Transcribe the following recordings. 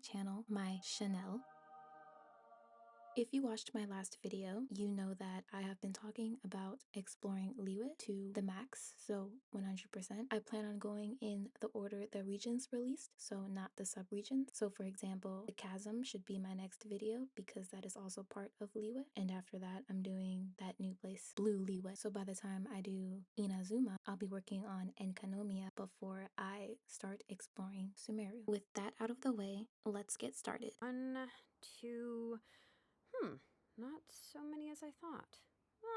channel, my Chanel. If you watched my last video, you know that I have been talking about exploring Liyue to the max, so 100%. I plan on going in the order the regions released, so not the sub-regions. So for example, the chasm should be my next video because that is also part of Liyue, and after that I'm doing that new place, Blue Liyue. So by the time I do Inazuma, I'll be working on Enkanomiya before I start exploring Sumeru. With that out of the way, let's get started. 1, 2... not so many as I thought.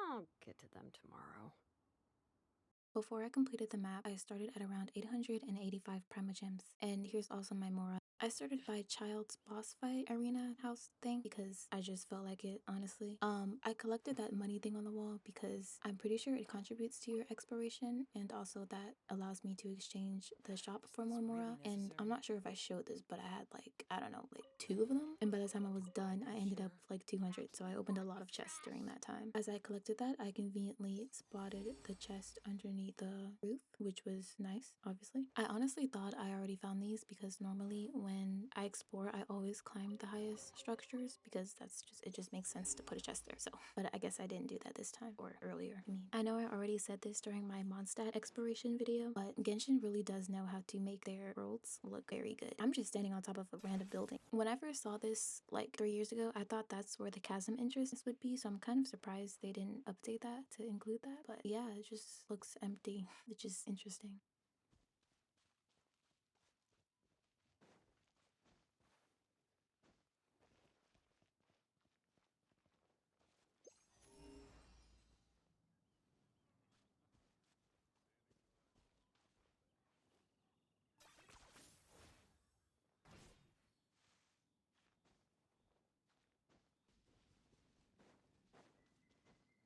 I'll get to them tomorrow. Before I completed the map, I started at around 885 primogems. And here's also my moral. I started by Child's boss fight arena house thing because I just felt like it, honestly. I collected that money thing on the wall because I'm pretty sure it contributes to your exploration, and also that allows me to exchange the shop for more mora. And I'm not sure if I showed this, but I had like, I don't know, like 2 of them. And by the time I was done, I ended up with like 200. So I opened a lot of chests during that time. As I collected that, I conveniently spotted the chest underneath the roof, which was nice, obviously. I honestly thought I already found these because normally when I explore, I always climb the highest structures because it just makes sense to put a chest there. So, but I guess I didn't do that this time, or earlier. I know I already said this during my Mondstadt exploration video, but Genshin really does know how to make their worlds look very good. I'm just standing on top of a random building. When I first saw this like 3 years ago, I thought that's where the chasm entrance would be, so I'm kind of surprised they didn't update that to include that. But yeah, it just looks empty, which is interesting.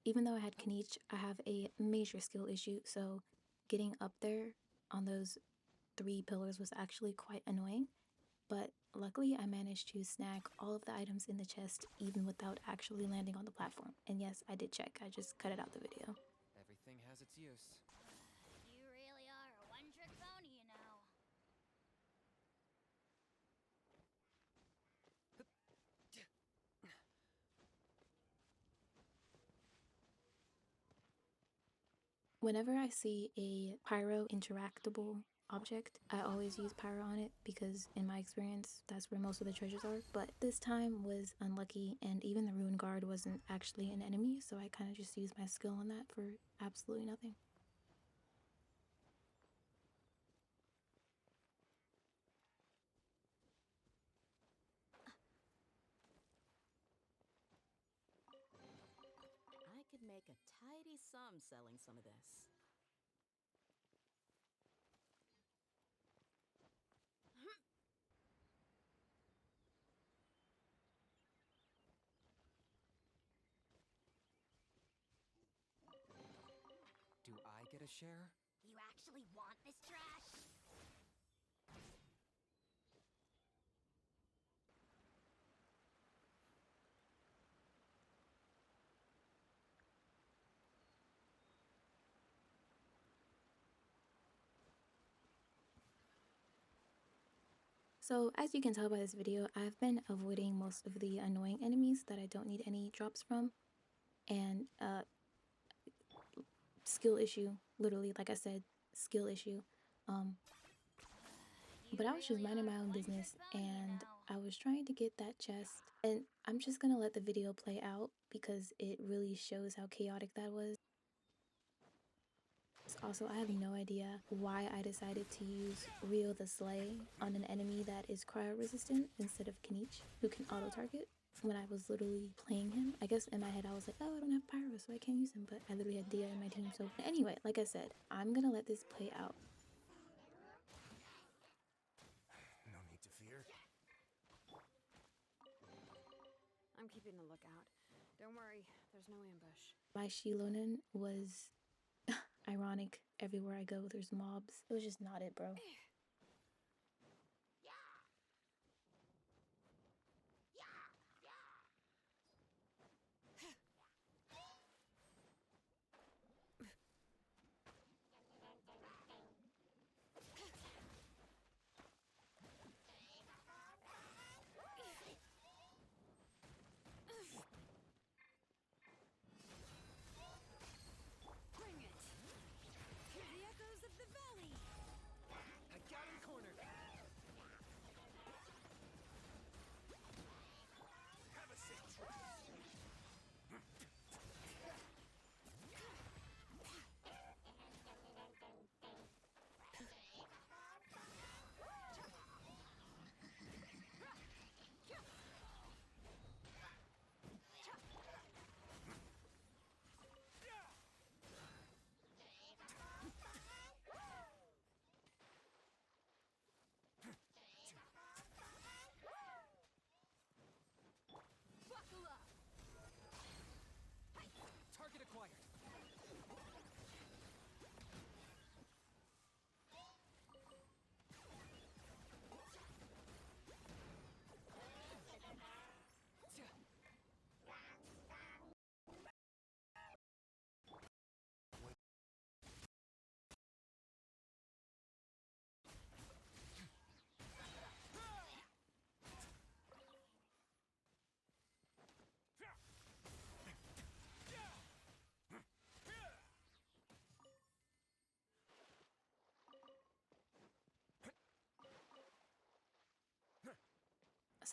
Even though I had Kanich, I have a major skill issue, so getting up there on those 3 pillars was actually quite annoying. But luckily I managed to snag all of the items in the chest even without actually landing on the platform. And yes, I did check, I just cut it out the video. Everything has its use. You really are a one-trick pony, you know. Whenever I see a pyro interactable object, I always use pyro on it because in my experience that's where most of the treasures are. But this time was unlucky, and even the ruin guard wasn't actually an enemy, so I kind of just used my skill on that for absolutely nothing. I could make a tidy sum selling some of this. Do I get a share? You actually want this trash? So as you can tell by this video, I've been avoiding most of the annoying enemies that I don't need any drops from, and skill issue, literally, like I said, skill issue. But I was just minding my own business and I was trying to get that chest, and I'm just gonna let the video play out because it really shows how chaotic that was. Also, I have no idea why I decided to use Rio the Slay on an enemy that is cryo resistant instead of Kanich, who can auto target, when I was literally playing him. I guess in my head I was like, oh, I don't have pyro, so I can't use him, but I literally had Dia in my team. So anyway, like I said, I'm gonna let this play out. No need to fear. I'm keeping a lookout. Don't worry, there's no ambush. My Shilonen was ironic. Everywhere I go, there's mobs. It was just not it, bro.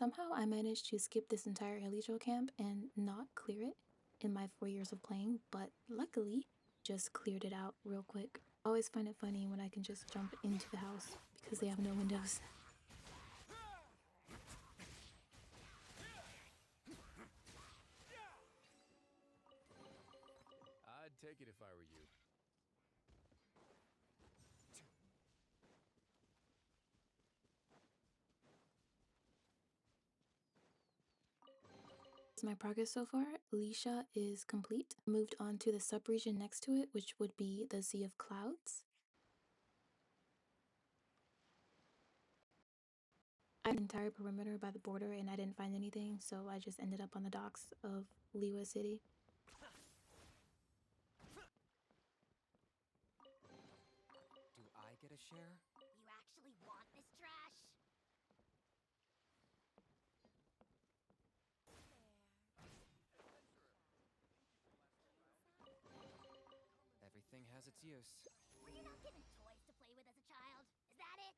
Somehow I managed to skip this entire illegal camp and not clear it in my 4 years of playing, but luckily just cleared it out real quick. I always find it funny when I can just jump into the house because they have no windows. I'd take it if I were you. My progress so far, Liyue is complete. Moved on to the sub-region next to it, which would be the Sea of Clouds. I had an entire perimeter by the border and I didn't find anything, so I just ended up on the docks of Liyue City. Do I get a share? You actually want this trash? Everything has its use. Were you not given toys to play with as a child? Is that it?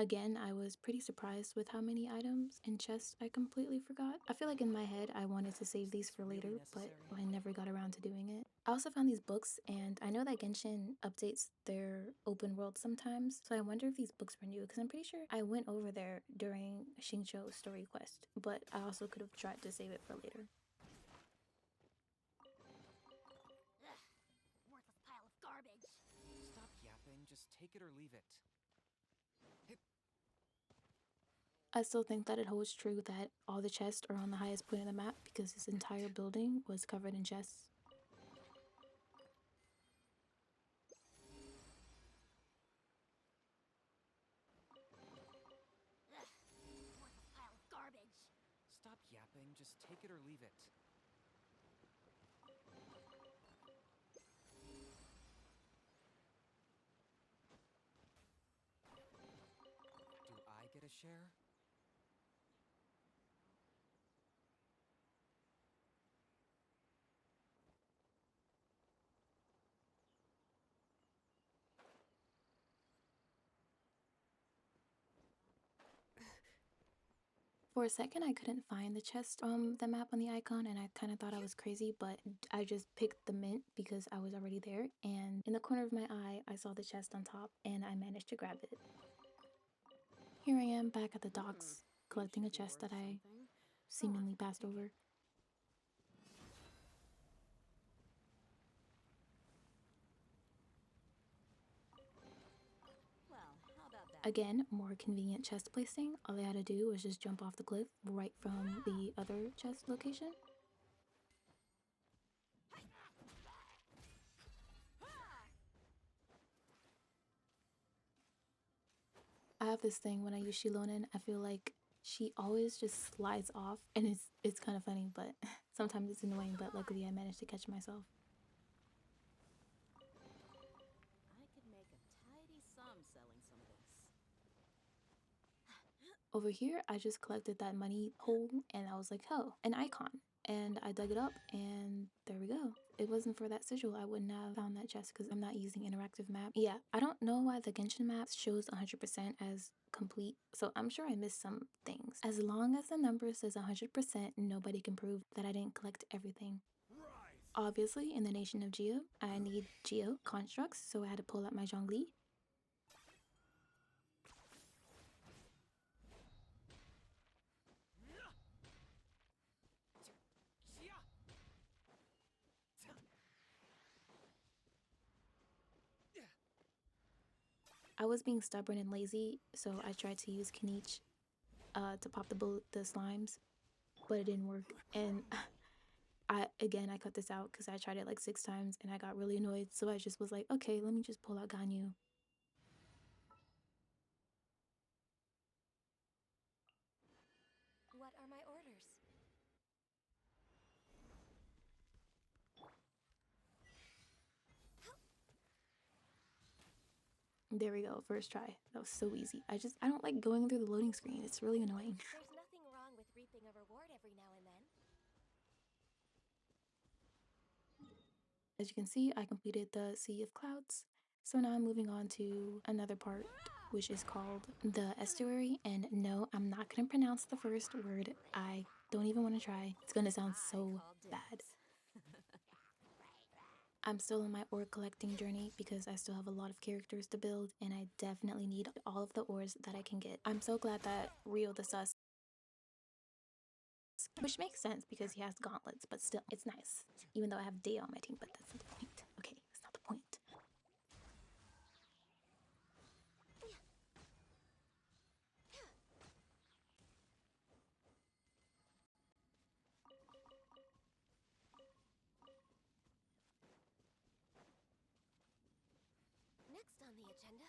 Again, I was pretty surprised with how many items and chests I completely forgot. I feel like in my head I wanted to save these for later, but I never got around to doing it. I also found these books, and I know that Genshin updates their open world sometimes, so I wonder if these books were new, because I'm pretty sure I went over there during Xingqiu's story quest, but I also could have tried to save it for later. Ugh, worthless pile of garbage. Stop yapping, just take it or leave it. I still think that it holds true that all the chests are on the highest point of the map because this entire building was covered in chests. Ugh, worthless pile of garbage. Stop yapping, just take it or leave it. Do I get a share? For a second, I couldn't find the chest on the map on the icon, and I kind of thought I was crazy, but I just picked the mint because I was already there, and in the corner of my eye, I saw the chest on top, and I managed to grab it. Here I am back at the docks, collecting a chest that I seemingly passed over. Well, how about that? Again, more convenient chest placing. All I had to do was just jump off the cliff right from the other chest location. I have this thing when I use Shilonen, I feel like she always just slides off, and it's kind of funny, but sometimes it's annoying, but luckily I managed to catch myself. I could make a tidy sum selling some of this. Over here, I just collected that money hole, and I was like, oh, an icon. And I dug it up, and there we go. If it wasn't for that sigil, I wouldn't have found that chest because I'm not using interactive map. Yeah, I don't know why the Genshin map shows 100% as complete, so I'm sure I missed some things. As long as the number says 100%, nobody can prove that I didn't collect everything. Obviously, in the nation of Geo, I need Geo constructs, so I had to pull out my Zhongli. I was being stubborn and lazy, so I tried to use Kanich to pop the slimes, but it didn't work. And I cut this out because I tried it like 6 times and I got really annoyed, so I just was like, okay, let me just pull out Ganyu. What are my orders? There we go, first try. That was so easy. I don't like going through the loading screen. It's really annoying. There's nothing wrong with reaping a reward every now and then. As you can see, I completed the Sea of Clouds. So now I'm moving on to another part which is called the estuary. And no, I'm not gonna pronounce the first word. I don't even want to try. It's gonna sound so bad. I'm still on my ore collecting journey because I still have a lot of characters to build, and I definitely need all of the ores that I can get. I'm so glad that Rio the Sus, which makes sense because he has gauntlets, but still, it's nice. Even though I have Dea on my team, but that's not the point. Okay, that's not the point. Next on the agenda.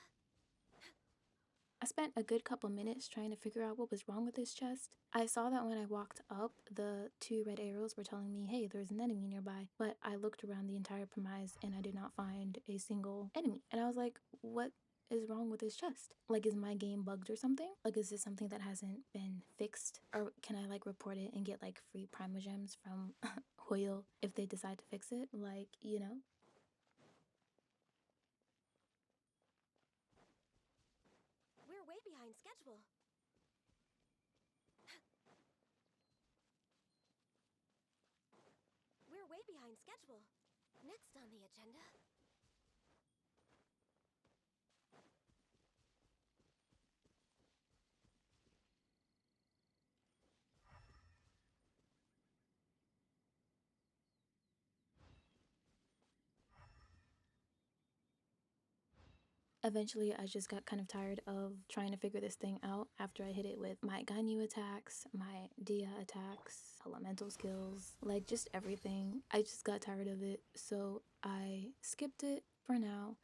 I spent a good couple minutes trying to figure out what was wrong with this chest. I saw that when I walked up, the 2 red arrows were telling me, hey, there's an enemy nearby. But I looked around the entire premise and I did not find a single enemy. And I was like, what is wrong with this chest? Like, is my game bugged or something? Like, is this something that hasn't been fixed? Or can I like report it and get like free primogems from Hoyle if they decide to fix it? Like, you know? We're way behind schedule. We're way behind schedule. Next on the agenda. Eventually, I just got kind of tired of trying to figure this thing out after I hit it with my Ganyu attacks, my Dia attacks, elemental skills, like just everything. I just got tired of it, so I skipped it for now.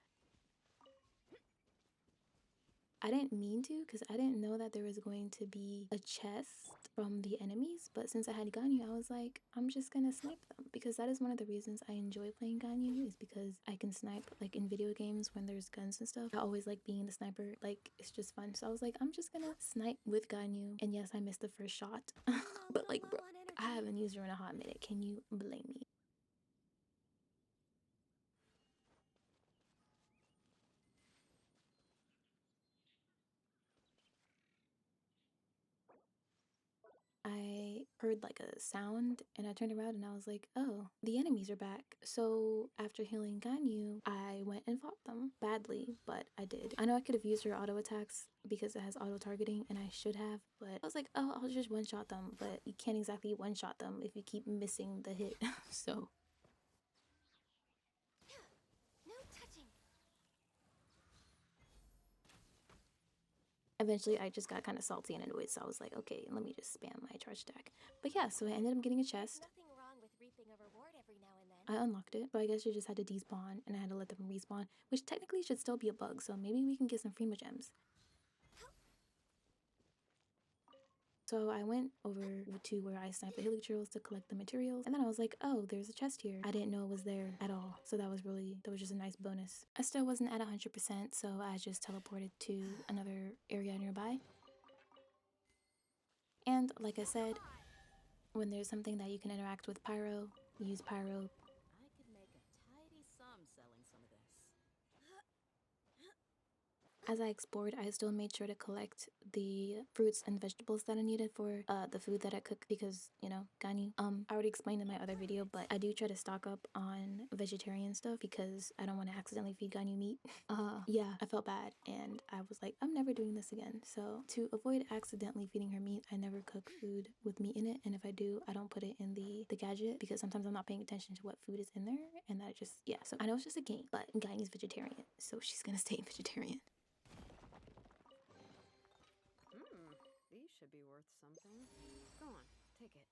I didn't mean to because I didn't know that there was going to be a chest from the enemies, but since I had Ganyu, I was like, I'm just gonna snipe them because that is one of the reasons I enjoy playing Ganyu is because I can snipe like in video games when there's guns and stuff. I always like being the sniper, like it's just fun. So I was like, I'm just gonna snipe with Ganyu. And yes, I missed the first shot, but like, bro, I haven't used her in a hot minute. Can you blame me? I heard like a sound and I turned around and I was like, oh, the enemies are back. So after healing Ganyu, I went and fought them badly, but I did. I know I could have used her auto attacks because it has auto targeting and I should have, but I was like, oh, I'll just one shot them, but you can't exactly one shot them if you keep missing the hit. So No touching. eventually I just got kind of salty and annoyed. So I was like, okay, let me just spam my charge attack. But yeah, so I ended up getting a chest. Nothing wrong with reaping a reward every now and then. I unlocked it, but I guess you just had to despawn and I had to let them respawn, which technically should still be a bug, so maybe we can get some primogems. So I went over to where I sniped the hilichurls to collect the materials, and then I was like, oh, there's a chest here. I didn't know it was there at all, so that was just a nice bonus. I still wasn't at 100%, so I just teleported to another area nearby. And like I said, when there's something that you can interact with Pyro, use Pyro. I could make a tidy sum selling some of this. As I explored, I still made sure to collect the fruits and vegetables that I needed for the food that I cook because, you know, Ganyu. I already explained in my other video, but I do try to stock up on vegetarian stuff because I don't want to accidentally feed Ganyu meat. Yeah, I felt bad and I was like, I'm never doing this again. So to avoid accidentally feeding her meat, I never cook food with meat in it. And if I do, I don't put it in the gadget because sometimes I'm not paying attention to what food is in there. And that just, yeah. So I know it's just a game, but Ganyu's vegetarian. So she's going to stay vegetarian. These should be worth something. Go on, take it.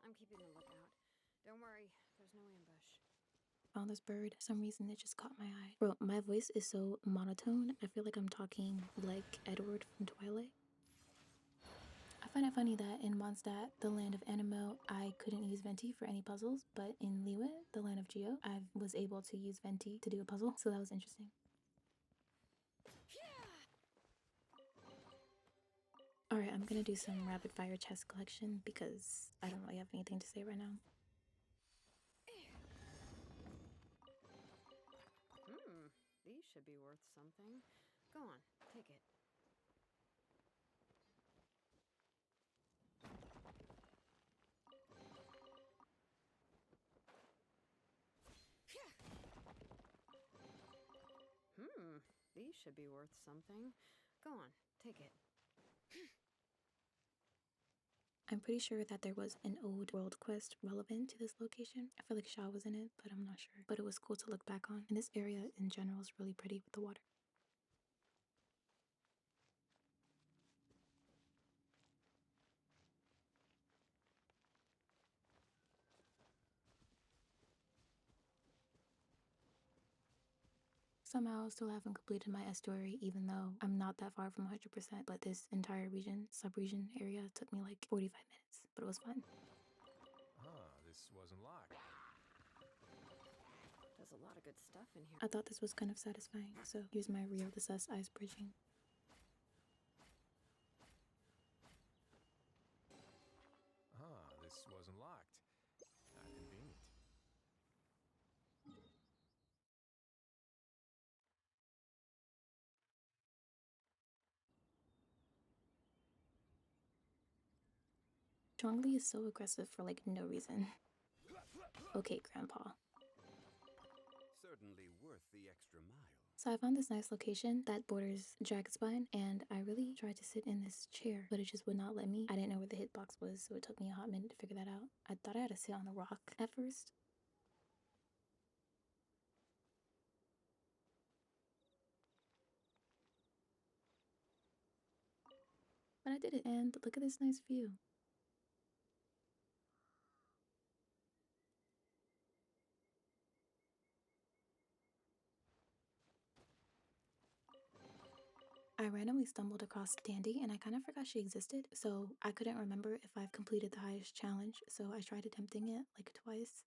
I'm keeping a lookout. Don't worry, there's no ambush. found this bird. For some reason, it just caught my eye. Bro, my voice is so monotone. I feel like I'm talking like Edward from Twilight. I find it funny that in Mondstadt, the land of Animo, I couldn't use Venti for any puzzles, but in Liyue, the land of Geo, I was able to use Venti to do a puzzle, so that was interesting. Alright, I'm gonna do some rapid fire chest collection because I don't really have anything to say right now. These should be worth something. Go on, take it. These should be worth something. Go on, take it. I'm pretty sure that there was an old world quest relevant to this location. I feel like Sha was in it, but I'm not sure. But it was cool to look back on. And this area in general is really pretty with the water. Somehow I still haven't completed my story, even though I'm not that far from 100%, but this entire region, sub-region area took me like 45 minutes, but it was fun. This wasn't locked. There's a lot of good stuff in here. I thought this was kind of satisfying, so here's my Rio the Sus ice bridging. This wasn't locked. How convenient. Zhongli is so aggressive for like no reason. Okay, Grandpa. Certainly worth the extra mile. So I found this nice location that borders Dragonspine, and I really tried to sit in this chair, but it just would not let me. I didn't know where the hitbox was, so it took me a hot minute to figure that out. I thought I had to sit on the rock at first. But I did it, and look at this nice view. I randomly stumbled across Dandy and I kind of forgot she existed, so I couldn't remember if I've completed the highest challenge, so I tried attempting it like twice.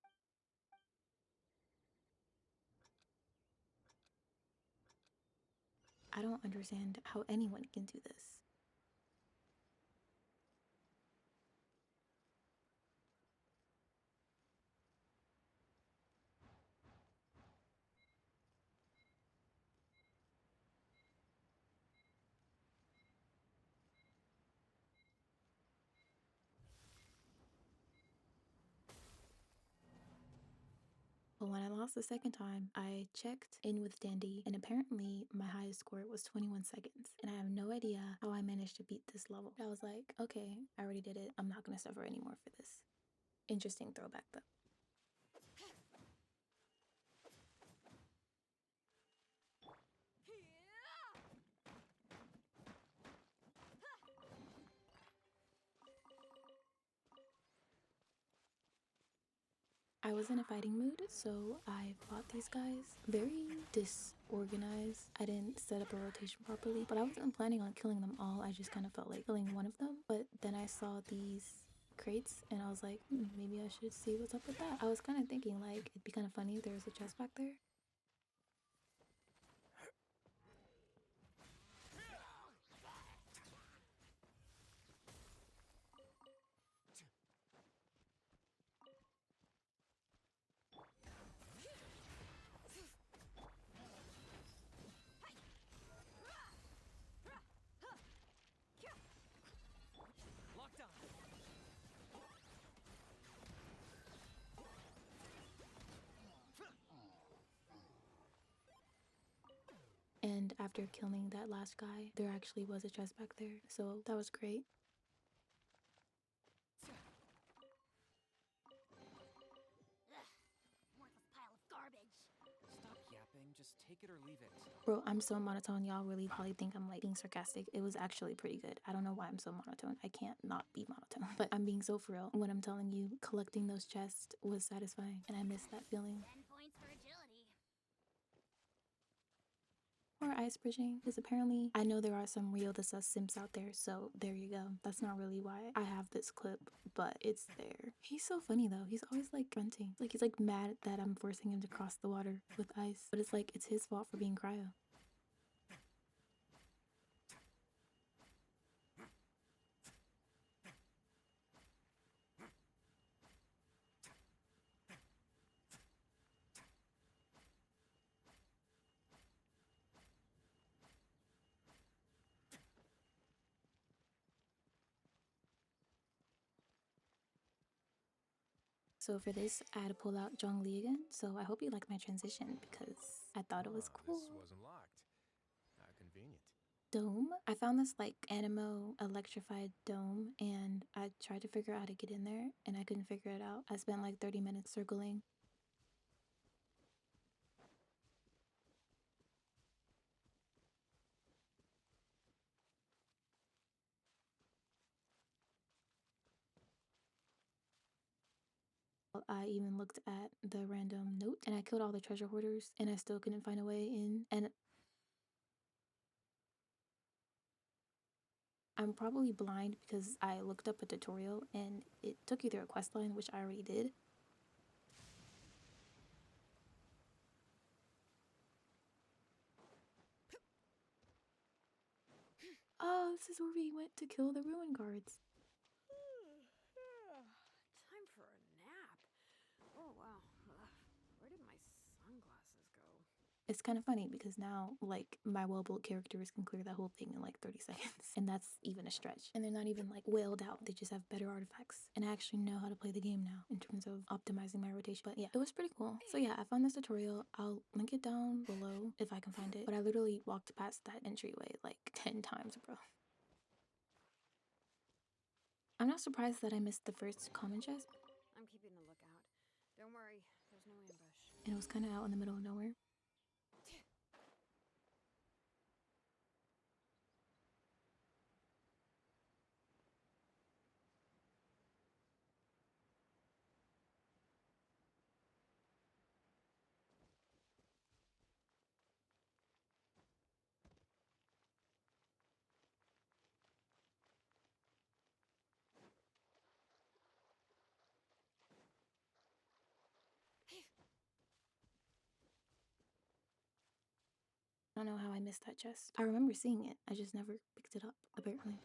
I don't understand how anyone can do this. But when I lost the second time, I checked in with Dandy, and apparently my highest score was 21 seconds. And I have no idea how I managed to beat this level. I was like, okay, I already did it. I'm not gonna suffer anymore for this. Interesting throwback though. I was in a fighting mood, so I fought these guys. Very disorganized. I didn't set up a rotation properly, but I wasn't planning on killing them all. I just kind of felt like killing one of them. But then I saw these crates and I was like, maybe I should see what's up with that. I was kind of thinking like it'd be kind of funny if there was a chest back there. Locked on. And after killing that last guy, there actually was a chest back there. So that was great. Worthless pile of garbage. Stop yapping, just take it or leave it. Bro, I'm so monotone. Y'all really probably think I'm like being sarcastic. It was actually pretty good. I don't know why I'm so monotone. I can't not be monotone. But I'm being so for real when I'm telling you collecting those chests was satisfying. And I miss that feeling. 10 points for agility. ice bridging, because apparently I know there are some Rio the Sus simps out there, so there you go. That's not really why I have this clip, but it's there. He's so funny though. He's always like grunting. Like he's like mad that I'm forcing him to cross the water with ice, but it's like it's his fault for being cryo. So for this, I had to pull out Zhongli again, so I hope you like my transition because I thought it was cool. This wasn't locked. How convenient. Dome. I found this like animo electrified dome and I tried to figure out how to get in there and I couldn't figure it out. I spent like 30 minutes circling. I even looked at the random note and I killed all the treasure hoarders and I still couldn't find a way in. And I'm probably blind because I looked up a tutorial and it took you through a quest line, which I already did. Oh, this is where we went to kill the ruin guards. Time for a nap. Oh, wow. Where did my sunglasses go? It's kind of funny because now, like, my well-built characters can clear that whole thing in like 30 seconds. And that's even a stretch. And they're not even like wailed out. They just have better artifacts. And I actually know how to play the game now in terms of optimizing my rotation. But yeah, it was pretty cool. So yeah, I found this tutorial. I'll link it down below if I can find it. But I literally walked past that entryway like 10 times, bro. I'm not surprised that I missed the first common chest. I'm keeping a lookout. Don't worry, there's no ambush. And it was kind of out in the middle of nowhere. I don't know how I missed that chest. I remember seeing it. I just never picked it up, apparently.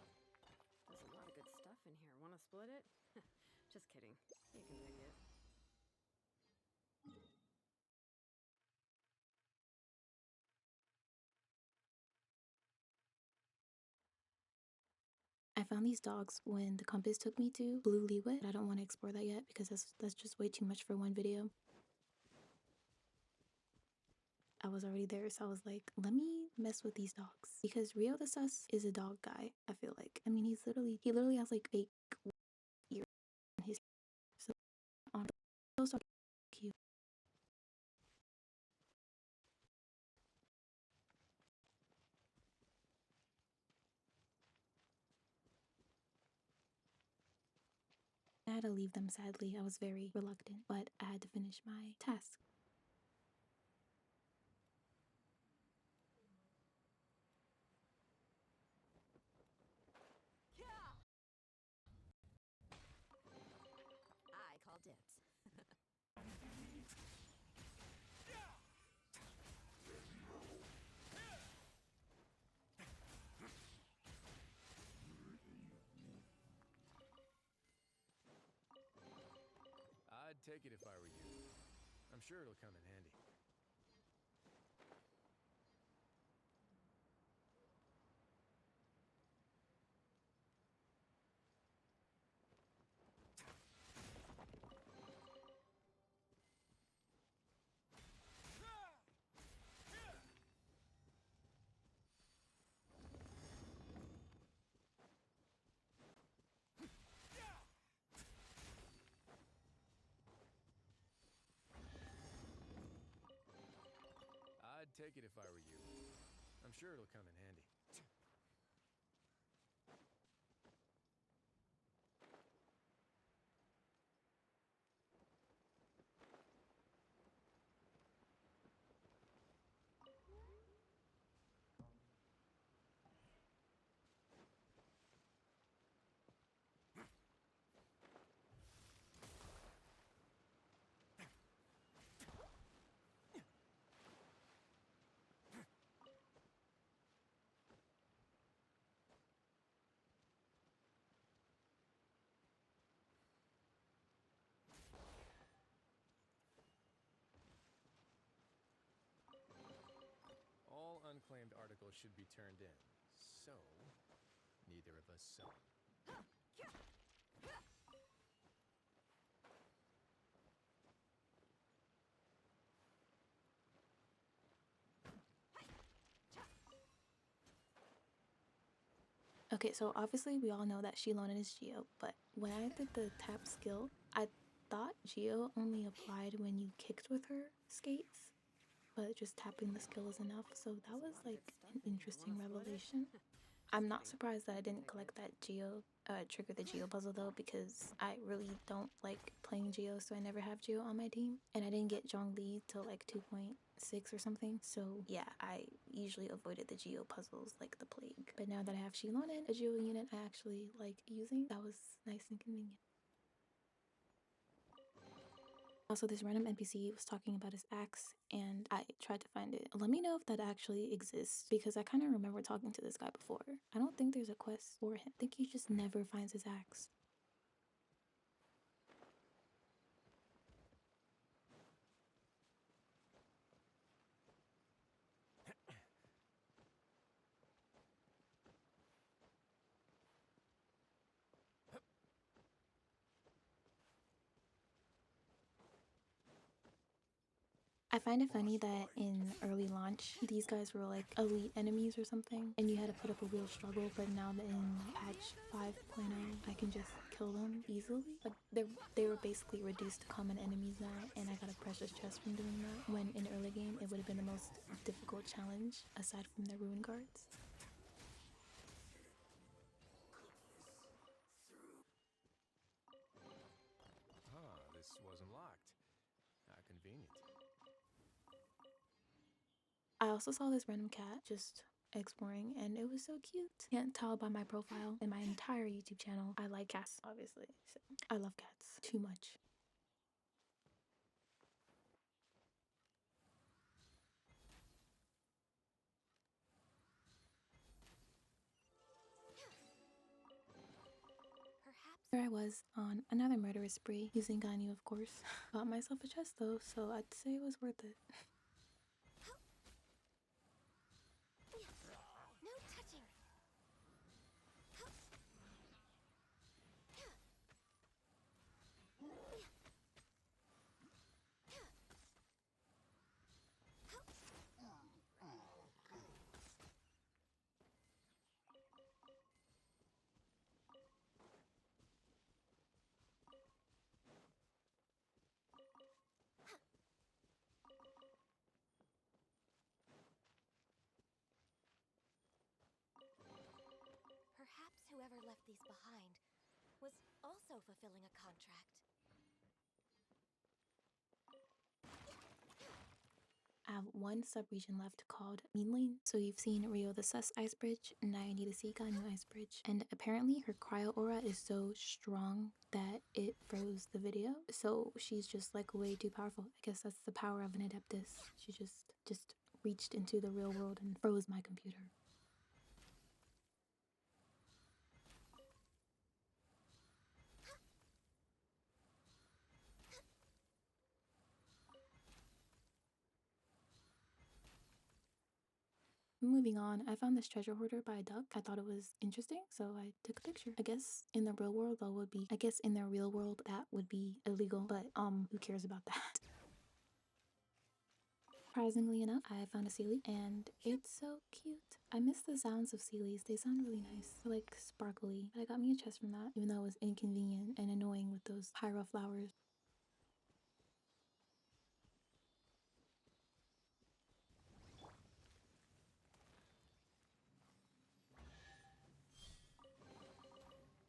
There's a lot of good stuff in here. Want to split it? Just kidding. You can take it. I found these dogs when the compass took me to Blue Liyue. I don't want to explore that yet because that's just way too much for one video. I was already there, so I was like, let me mess with these dogs. Because Rio the Sus is a dog guy, I feel like. I mean, he literally has like fake ears in his, so on those are cute. I had to leave them sadly. I was very reluctant, but I had to finish my task. I call dibs. I'd take it if I were you. I'm sure it'll come in handy. I'd take it if I were you. I'm sure it'll come in handy. claimed article should be turned in, so neither of us saw. Okay, so obviously we all know that Shilonen is Geo, but when I did the tap skill, I thought Geo only applied when you kicked with her skates, but just tapping the skill is enough, so that was like an interesting revelation. I'm not surprised that I didn't collect that Geo, trigger the Geo puzzle though, because I really don't like playing Geo, so I never have Geo on my team. And I didn't get Zhongli till like 2.6 or something, so yeah, I usually avoided the Geo puzzles like the plague. But now that I have Shilonen, a Geo unit I actually like using, that was nice and convenient. Also, this random NPC was talking about his axe, and I tried to find it. Let me know if that actually exists, because I kind of remember talking to this guy before. I don't think there's a quest for him. I think he just never finds his axe. I find it funny that in early launch, these guys were like elite enemies or something, and you had to put up a real struggle, but now that in patch 5.0, I can just kill them easily. Like, they were basically reduced to common enemies now, and I got a precious chest from doing that, when in early game, it would have been the most difficult challenge, aside from the ruin guards. Ah, this wasn't locked. How convenient. I also saw this random cat just exploring, and it was so cute. Can't tell by my profile and my entire YouTube channel, I like cats, obviously. So I love cats too much. Perhaps Here I was on another murderous spree, using Ganyu of course. Bought myself a chest though, so I'd say it was worth it. no touching. Perhaps whoever left these behind was also fulfilling a contract. I have one sub-region left called Minling. So you've seen Rio the Sus Ice Bridge, now I need to see Ganyu Ice Bridge. And apparently her cryo aura is so strong that it froze the video. So she's just like way too powerful. I guess that's the power of an Adeptus. She just reached into the real world and froze my computer. Moving on, I found this treasure hoarder by a duck. I thought it was interesting, so I took a picture. I guess in the real world that would be illegal, but who cares about that? Surprisingly enough, I found a Sealy, and it's so cute. I miss the sounds of Sealies. They sound really nice. They're like sparkly. But I got me a chest from that, even though it was inconvenient and annoying with those pyro flowers.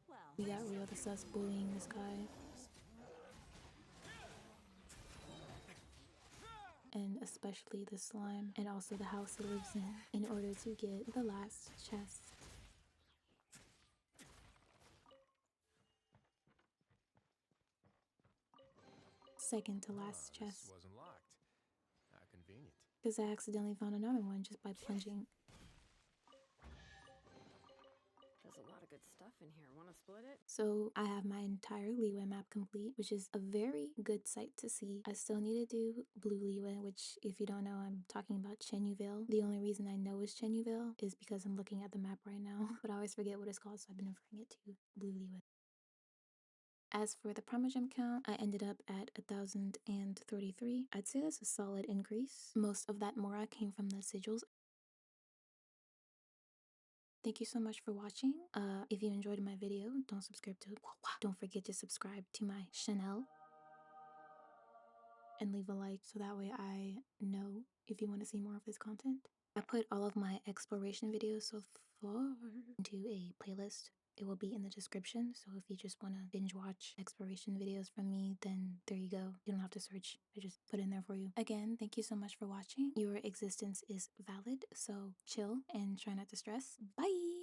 Well, We got Rio the Sus bullying this guy. And especially the slime, and also the house it lives in order to get the last chest. Second to last This chest, wasn't locked. How convenient. because I accidentally found another one just by plunging. There's a lot of good stuff in here. Want to split it? So I have my entire Liyue map complete, which is a very good sight to see. I still need to do Blue Liyue, which if you don't know, I'm talking about Chenyuville. The only reason I know it's Chenyuville is because I'm looking at the map right now, but I always forget what it's called, so I've been referring it to Blue Liyue. As for the Primogem count, I ended up at 1,033. I'd say that's a solid increase. Most of that Mora came from the sigils. Thank you so much for watching. If you enjoyed my video, don't forget to subscribe to my channel and leave a like so that way I know if you want to see more of this content. I put all of my exploration videos so far into a playlist. It will be in the description, so if you just want to binge watch exploration videos from me, then there you go. You don't have to search. I just put it in there for you. Again, thank you so much for watching. Your existence is valid, so chill and try not to stress. Bye!